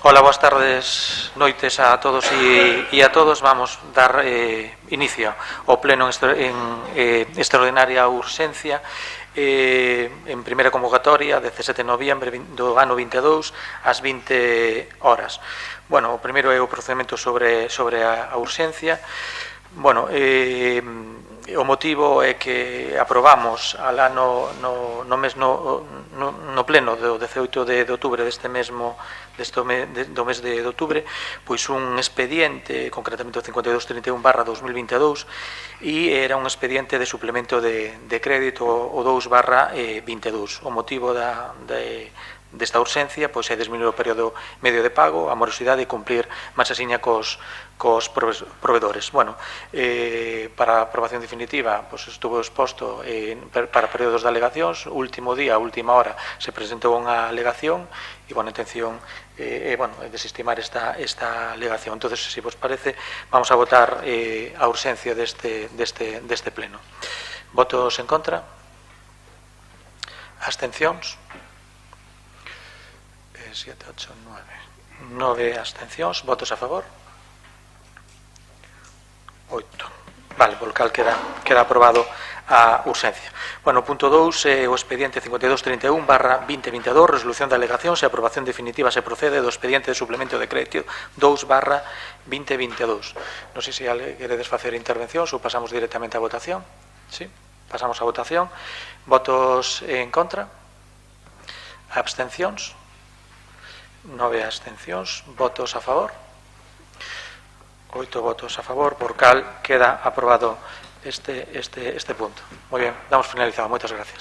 Hola, boas tardes, noites a todos e a todos. Vamos dar inicio ao pleno en extraordinaria urxencia en primeira convocatoria, 17 de noviembre do ano 22, ás 20 horas. Bueno, o primeiro é o procedimento sobre a urxencia. Bueno, o motivo é que aprobamos alá no pleno do 18 de outubro do mes de outubro, pois un expediente, concretamente o 5231/2022, e era un expediente de suplemento de crédito o 2/22. O motivo desta urxencia pois é disminuir o período medio de pago, a morosidade e cumplir máis asiña cos provedores. Bueno, para a aprobación definitiva pois estuvo exposto para períodos de alegacións. Último día, última hora, se presentou unha alegación e, bueno, a intención é desestimar esta alegación. Entón, se vos parece, vamos a votar a urxencia deste pleno. Votos en contra? Abstencións? 7, 8, 9 abstencións. Votos a favor? 8. Vale, polo cal queda aprobado a urxencia. Bueno, o punto 2 é o expediente 5231/2022, resolución de alegacións e aprobación definitiva se procede do expediente de suplemento de crédito 2/2022. Non sei se queredes facer intervencións ou pasamos directamente á votación. Sí, pasamos á votación. Votos en contra? Abstencións? 9 abstencións. Votos a favor? 8 votos a favor, por cal queda aprobado este punto. Moi ben, damos finalizado. Moitas gracias.